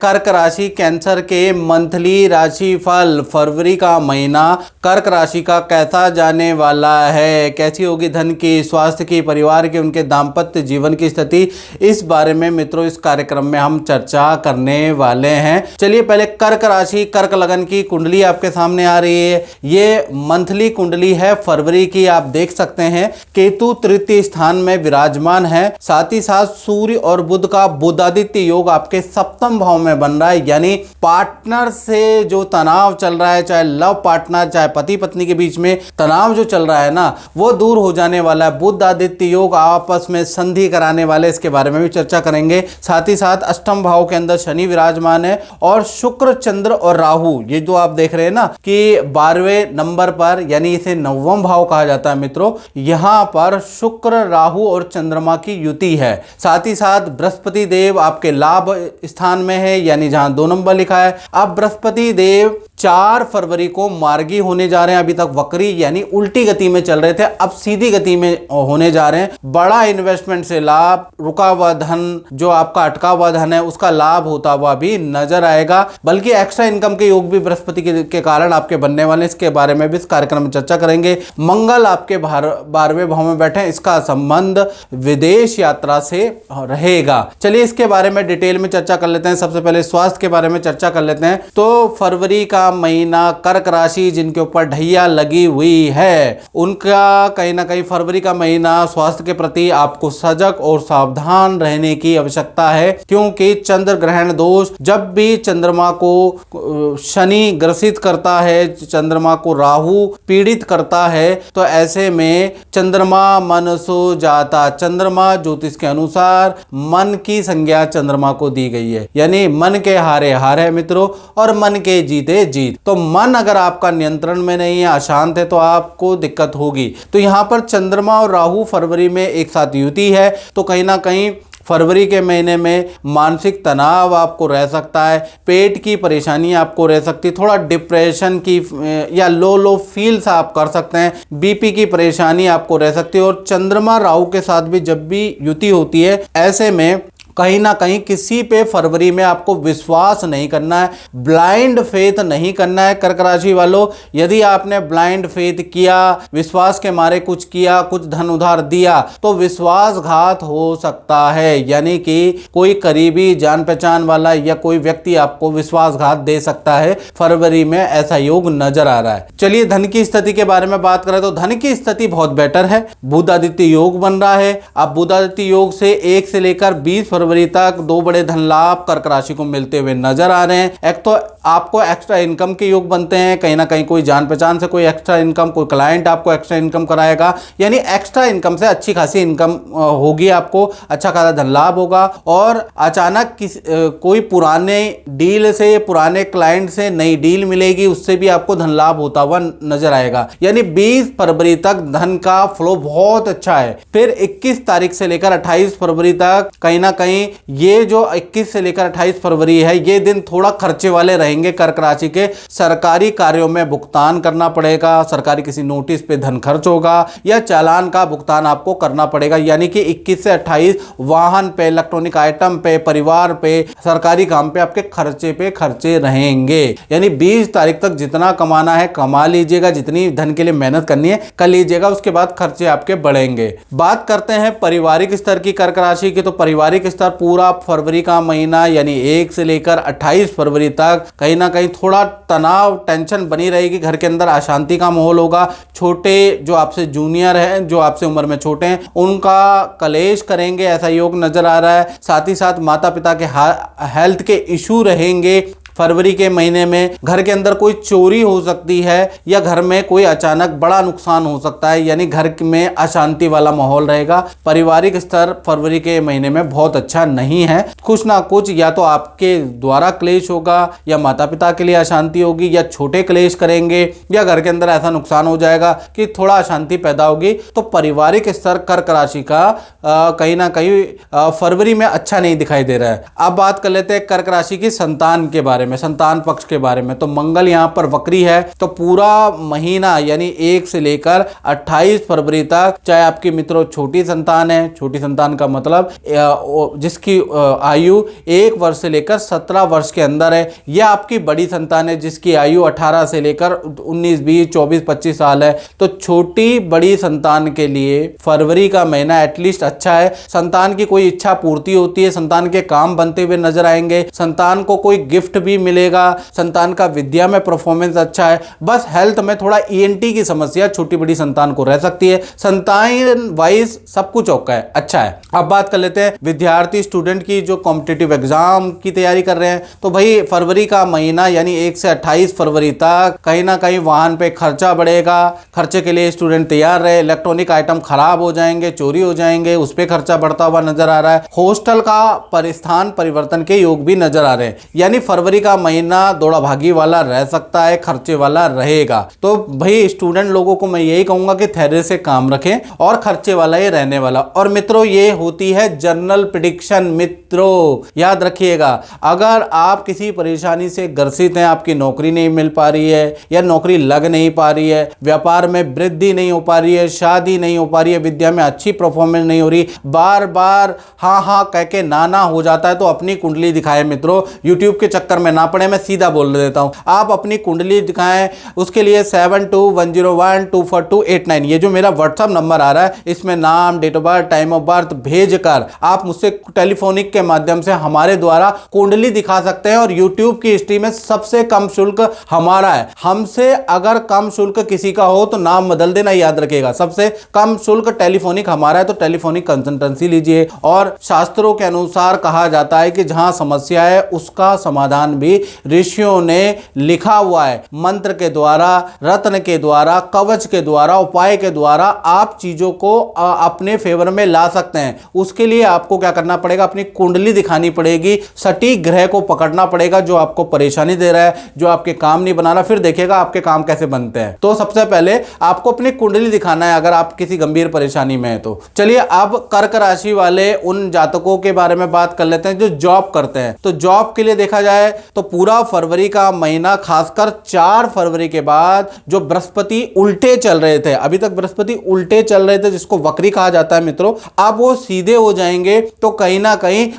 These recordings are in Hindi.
कर्क राशि कैंसर के मंथली राशि फल फरवरी का महीना कर्क राशि का कैसा जाने वाला है, कैसी होगी धन की, स्वास्थ्य की, परिवार की, उनके दाम्पत्य जीवन की स्थिति, इस बारे में मित्रों इस कार्यक्रम में हम चर्चा करने वाले हैं। चलिए पहले कर्क राशि कर्क लगन की कुंडली आपके सामने आ रही है। ये मंथली कुंडली है फरवरी की। आप देख सकते हैं केतु तृतीय स्थान में विराजमान है, साथ ही साथ सूर्य और बुध का बुधादित्य योग आपके सप्तम भाव में बन रहा है। यानी पार्टनर से जो तनाव चल रहा है, चाहे लव पार्टनर चाहे पति पत्नी के बीच में तनाव जो चल रहा है ना, वो दूर हो जाने वाला है। बुध आदित्य योग आपस में संधि कराने वाले, इसके बारे में भी चर्चा करेंगे। साथ ही साथ अष्टम भाव के अंदर शनि विराजमान है और शुक्र चंद्र और राहु, ये जो आप देख रहे हैं ना कि 12वें नंबर पर, यानी इसे नवम भाव कहा जाता है मित्रों, यहां पर शुक्र राहु और चंद्रमा की युति है। साथ ही साथ बृहस्पति देव आपके लाभ स्थान में है, यानी जहां 2 नंबर लिखा है। अब बृहस्पति देव 4 फरवरी को मार्गी होने जा रहे हैं। अभी तक वक्री यानी उल्टी गति में चल रहे थे, अब सीधी गति में होने जा रहे हैं। बड़ा इन्वेस्टमेंट से लाभ, रुका हुआ धन, जो आपका अटका हुआ धन है, उसका लाभ होता हुआ भी नजर आएगा। बल्कि एक्स्ट्रा इनकम के योग भी बृहस्पति के कारण आपके बनने वाले, इसके बारे में भी इस कार्यक्रम में चर्चा करेंगे। मंगल आपके 12वें भाव में बैठे, इसका संबंध विदेश यात्रा से रहेगा। चलिए इसके बारे में डिटेल में चर्चा कर लेते हैं। सबसे पहले स्वास्थ्य के बारे में चर्चा कर लेते हैं। तो फरवरी का महीना कर्क राशि जिनके ऊपर ढैया लगी हुई है, उनका कहीं ना कहीं फरवरी का महीना स्वास्थ्य के प्रति आपको सजग और सावधान रहने की आवश्यकता है, क्योंकि चंद्र ग्रहण दोष, जब भी चंद्रमा को शनि ग्रसित करता है, चंद्रमा को राहु पीड़ित करता है, तो ऐसे में चंद्रमा मनसो जाता, चंद्रमा ज्योतिष के अनुसार मन की संज्ञा चंद्रमा को दी गई है, यानी मन के हारे हार है मित्रों और मन के जीते जीत। तो मन अगर आपका नियंत्रण में नहीं है, अशांत है, तो आपको दिक्कत होगी। तो यहां पर चंद्रमा और राहु फरवरी में एक साथ युति है, तो कहीं ना कहीं फरवरी के महीने में मानसिक तनाव आपको रह सकता है, पेट की परेशानी आपको रह सकती है, थोड़ा डिप्रेशन की या लो फील्स आप कर सकते हैं, बीपी की परेशानी आपको रह सकती है। और चंद्रमा राहु के साथ भी जब भी युति होती है, ऐसे में कहीं ना कहीं किसी पे फरवरी में आपको विश्वास नहीं करना है, ब्लाइंड फेथ नहीं करना है। कर्क राशि वालों, यदि आपने ब्लाइंड फेथ किया, विश्वास के मारे कुछ किया, कुछ धन उधार दिया, तो विश्वासघात हो सकता है। यानी कि कोई करीबी जान पहचान वाला या कोई व्यक्ति आपको विश्वासघात दे सकता है। फरवरी में ऐसा योग नजर आ रहा है। चलिए धन की स्थिति के बारे में बात करें तो धन की स्थिति बहुत बेटर है। बुध आदित्य योग बन रहा है। अब बुध आदित्य योग से 1 से लेकर 20 फरवरी तक 2 बड़े धन लाभ कर्क राशि को मिलते हुए नजर आ रहे हैं। एक तो आपको एक्स्ट्रा इनकम के योग बनते हैं, कहीं ना कहीं कोई जान पहचान से कोई एक्स्ट्रा इनकम, कोई क्लाइंट आपको एक्स्ट्रा इनकम कराएगा, यानी एक्स्ट्रा इनकम से अच्छी खासी इनकम होगी, आपको अच्छा खासा धन लाभ होगा। और अचानक कोई पुराने डील से, पुराने क्लाइंट से नई डील मिलेगी, उससे भी आपको धन लाभ होता हुआ नजर आएगा। यानी 20 फरवरी तक धन का फ्लो बहुत अच्छा है। फिर 21 तारीख से लेकर 28 फरवरी तक कहीं ना कहीं ये जो 21 से लेकर 28 फरवरी है, ये दिन थोड़ा खर्चे वाले रहेंगे कर्क राशि के। सरकारी कार्यों में भुगतान करना पड़ेगा, सरकारी किसी नोटिस पे धन खर्च होगा या चालान का भुगतान आपको करना पड़ेगा। यानी कि 21 से 28 वाहन पे, इलेक्ट्रॉनिक आइटम पे, परिवार पे, सरकारी काम पे आपके खर्चे रहेंगे। यानी 20 तारीख तक जितना कमाना है कमा लीजिएगा, जितनी धन के लिए मेहनत करनी है कर लीजिएगा, उसके बाद खर्चे आपके बढ़ेंगे। बात करते हैं पारिवारिक स्तर की कर्क राशि की। तो पारिवारिक स्तर पूरा फरवरी का महीना यानी 1 से लेकर 28 फरवरी तक कहीं ना कहीं थोड़ा तनाव, टेंशन बनी रहेगी। घर के अंदर अशांति का माहौल होगा। छोटे जो आपसे जूनियर हैं, जो आपसे उम्र में छोटे हैं, उनका कलेश करेंगे, ऐसा योग नजर आ रहा है। साथ ही साथ माता पिता के हेल्थ के इशू रहेंगे। फरवरी के महीने में घर के अंदर कोई चोरी हो सकती है या घर में कोई अचानक बड़ा नुकसान हो सकता है, यानी घर में अशांति वाला माहौल रहेगा। पारिवारिक स्तर फरवरी के महीने में बहुत अच्छा नहीं है। कुछ ना कुछ या तो आपके द्वारा क्लेश होगा, या माता पिता के लिए अशांति होगी, या छोटे क्लेश करेंगे, या घर के अंदर ऐसा नुकसान हो जाएगा कि थोड़ा अशांति पैदा होगी। तो पारिवारिक स्तर कर्क राशि का कहीं ना कहीं फरवरी में अच्छा नहीं दिखाई दे रहा है। अब बात कर लेते हैं कर्क राशि की संतान के बारे में। में, संतान पक्ष के बारे में, तो मंगल यहाँ पर वक्री है, तो पूरा महीना यानी 1 से लेकर 28 फरवरी तक, चाहे आपकी मित्रों छोटी संतान है, छोटी संतान का मतलब जिसकी आयु 1 वर्ष से लेकर 17 वर्ष के अंदर है, या आपकी बड़ी संतान है जिसकी आयु 18 से लेकर 19, 20, 24, 25 साल है, तो छोटी बड़ी संतान के लिए फरवरी का महीना एटलीस्ट अच्छा है। संतान की कोई इच्छा पूर्ति होती है, संतान के काम बनते हुए नजर आएंगे, संतान को कोई गिफ्ट भी मिलेगा, संतान का विद्या में परफॉर्मेंस अच्छा है। बस हेल्थ में थोड़ा ईएनटी की समस्या छोटी बड़ी संतान को रह सकती है। संतान वाइज सब कुछ ओके है, अच्छा है। अब बात कर लेते हैं विद्यार्थी स्टूडेंट की जो कॉम्पिटिटिव एग्जाम की तैयारी कर रहे हैं, तो भाई फरवरी का महीना यानी 1 से 28 फरवरी तक कहीं ना कहीं वाहन पे खर्चा बढ़ेगा, खर्चे के लिए स्टूडेंट तैयार रहे। इलेक्ट्रॉनिक आइटम खराब हो जाएंगे, चोरी हो जाएंगे, उस पर खर्चा बढ़ता हुआ नजर आ रहा है। हॉस्टल का परिस्थान परिवर्तन के योग भी नजर आ रहे हैं, यानी फरवरी का महीना दौड़ा भागी वाला रह सकता है, खर्चे वाला रहेगा। तो भाई स्टूडेंट लोगों को मैं यही कहूंगा कि धैर्य से काम रखें और खर्चे वाला ही रहने वाला। और मित्रों ये होती है जनरल प्रेडिक्शन। मित्रों याद रखिएगा, अगर आप किसी परेशानी से ग्रसित हैं, आपकी नौकरी नहीं मिल पा रही है या नौकरी लग नहीं पा रही है, व्यापार में वृद्धि नहीं हो पा रही है, शादी नहीं हो पा रही है, विद्या में अच्छी परफॉर्मेंस नहीं हो रही, बार बार हाँ हाँ कह के ना हो जाता है, तो अपनी कुंडली दिखाएं मित्रों। यूट्यूब के चक्कर में ना पड़े, मैं सीधा बोल देता हूं, आप अपनी कुंडली दिखाएं। उसके लिए 7210124289 ये जो मेरा व्हाट्सएप नंबर आ रहा है, इसमें नाम, date of birth, time of birth भेजकर आप मुझसे टेलीफोनिक के माध्यम से हमारे द्वारा कुंडली दिखा सकते हैं। और यूट्यूब की हिस्ट्री में सबसे कम शुल्क हमारा है। हमसे अगर कम शुल्क किसी का हो तो नाम बदल देना, याद रखिएगा। सबसे कम शुल्क टेलीफोनिक हमारा है, तो टेलीफोनिक कंसल्टेंसी लीजिए। और शास्त्रों के अनुसार कहा जाता है कि जहां समस्या है उसका समाधान भी ऋषियों ने लिखा हुआ है। मंत्र के द्वारा, रत्न के द्वारा, कवच के द्वारा, उपाय के द्वारा आप चीजों को अपने फेवर में ला सकते हैं। उसके लिए आपको क्या करना पड़ेगा, अपनी कुंडली दिखानी पड़ेगी, सटीक ग्रह को पकड़ना पड़ेगा जो आपको परेशानी दे रहा है, जो आपके काम नहीं बना रहा, फिर देखिएगा आपके काम कैसे बनते हैं। तो सबसे पहले आपको अपनी कुंडली दिखाना है अगर आप किसी गंभीर परेशानी में है तो। चलिए अब कर्क राशि वाले उन जातकों के बारे में बात कर लेते हैं जो जॉब करते हैं। तो जॉब के लिए देखा जाए तो पूरा फरवरी का महीना, खासकर 4 फरवरी के बाद जो बृहस्पति उल्टे चल रहे थे, अभी तक बृहस्पति उल्टे चल रहे थे जिसको वक्री कहा जाता है मित्रों, अब वो सीधे हो जाएंगे। तो कहीं ना कहीं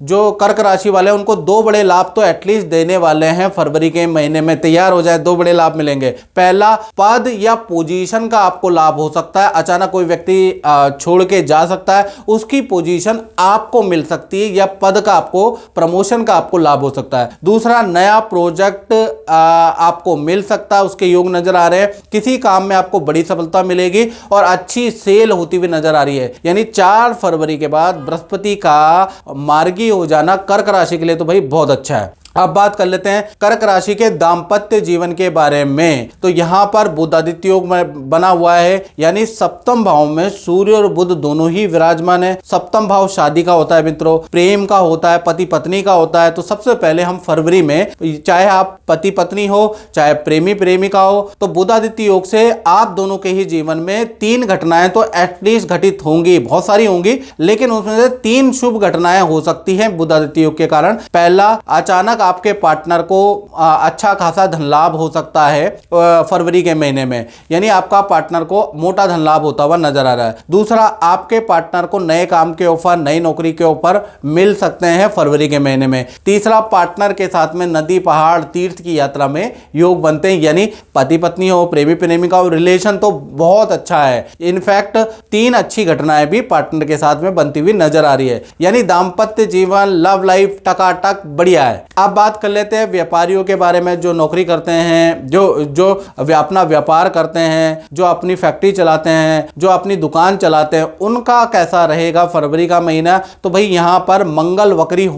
जो कर्क राशि वाले हैं उनको 2 बड़े लाभ तो एटलीस्ट देने वाले हैं फरवरी के महीने में। तैयार हो जाए, 2 बड़े लाभ मिलेंगे। पहला, पद या पोजीशन का आपको लाभ हो सकता है। अचानक कोई व्यक्ति छोड़ के जा सकता है, उसकी पोजीशन आपको मिल सकती है, या पद का आपको, प्रमोशन का आपको लाभ हो सकता है। दूसरा, नया प्रोजेक्ट आपको मिल सकता है, उसके योग नजर आ रहे हैं। किसी काम में आपको बड़ी सफलता मिलेगी और अच्छी सेल होती हुई नजर आ रही है। यानी 4 फरवरी के बाद बृहस्पति का मार्गी हो जाना कर्क राशि के लिए तो भाई बहुत अच्छा है। अब बात कर लेते हैं कर्क राशि के दांपत्य जीवन के बारे में। तो यहां पर बुधादित्य योग में बना हुआ है, यानी सप्तम भाव में सूर्य और बुध दोनों ही विराजमान है। सप्तम भाव शादी का होता है मित्रों, प्रेम का होता है, पति पत्नी का होता है। तो सबसे पहले हम फरवरी में, चाहे आप पति पत्नी हो, चाहे प्रेमी प्रेमिका हो, तो बुधादित्य योग से आप दोनों के ही जीवन में 3 घटनाएं तो एटलीस्ट घटित होंगी, बहुत सारी होंगी, लेकिन उसमें से 3 शुभ घटनाएं हो सकती हैं बुधादित्य योग के कारण। पहला, अचानक आपके पार्टनर को अच्छा खासा धन लाभ हो सकता है फरवरी के महीने में, यानी आपका पार्टनर को मोटा धन लाभ होता हुआ नजर आ रहा है। दूसरा, आपके पार्टनर को नए काम के ऑफर, नई नौकरी के ऑफर मिल सकते हैं फरवरी के महीने में। तीसरा, पार्टनर के साथ में नदी, पहाड़, तीर्थ की यात्रा में योग बनते हैं, यानी पति पत्नी हो, प्रेमी प्रेमिका हो, रिलेशन तो बहुत अच्छा है। इनफैक्ट 3 अच्छी घटनाएं भी पार्टनर के साथ में बनती हुई नजर आ रही है, यानी दाम्पत्य जीवन, लव लाइफ टकाटक बढ़िया है। अब बात कर लेते हैं व्यापारियों के बारे में, जो नौकरी करते हैं, जो अपना व्यापार करते हैं, जो अपनी फैक्ट्री चलाते हैं, जो अपनी दुकान चलाते हैं, उनका कैसा रहेगा फरवरी का महीना। तो भाई यहां पर मंगल वक्री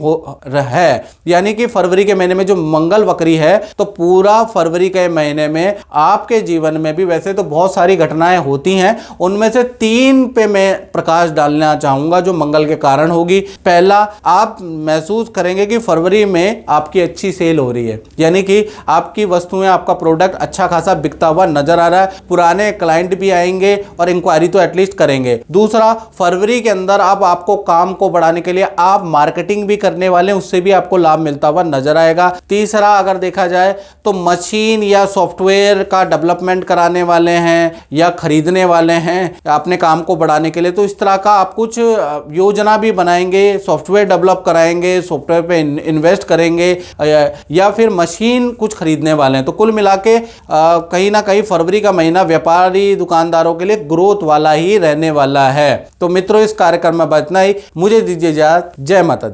है, यानी कि फरवरी के महीने में जो मंगल वक्री है, तो पूरा फरवरी के महीने में आपके जीवन में भी वैसे तो बहुत सारी घटनाएं होती हैं, उनमें से 3 पे मैं प्रकाश डालना चाहूंगा जो मंगल के कारण होगी। पहला, आप महसूस करेंगे कि फरवरी में आप आपकी अच्छी सेल हो रही है, यानी कि आपकी वस्तुएं, आपका प्रोडक्ट अच्छा खासा बिकता हुआ नजर आ रहा है। पुराने क्लाइंट भी आएंगे और इंक्वायरी तो एटलीस्ट करेंगे। दूसरा, फरवरी के अंदर अब आपको काम को बढ़ाने के लिए आप मार्केटिंग भी करने वाले हैं, उससे भी आपको लाभ मिलता हुआ नजर आएगा। तीसरा, अगर देखा जाए तो मशीन या सॉफ्टवेयर का डेवलपमेंट कराने वाले हैं या खरीदने वाले हैं अपने काम को बढ़ाने के लिए, तो इस तरह का आप कुछ योजना भी बनाएंगे, सॉफ्टवेयर डेवलप कराएंगे, सॉफ्टवेयर पे इन्वेस्ट करेंगे या फिर मशीन कुछ खरीदने वाले हैं। तो कुल मिला के कहीं ना कहीं फरवरी का महीना व्यापारी दुकानदारों के लिए ग्रोथ वाला ही रहने वाला है। तो मित्रों, इस कार्यक्रम में बतना ही, मुझे दीजिए इजाजत। जय माता दी।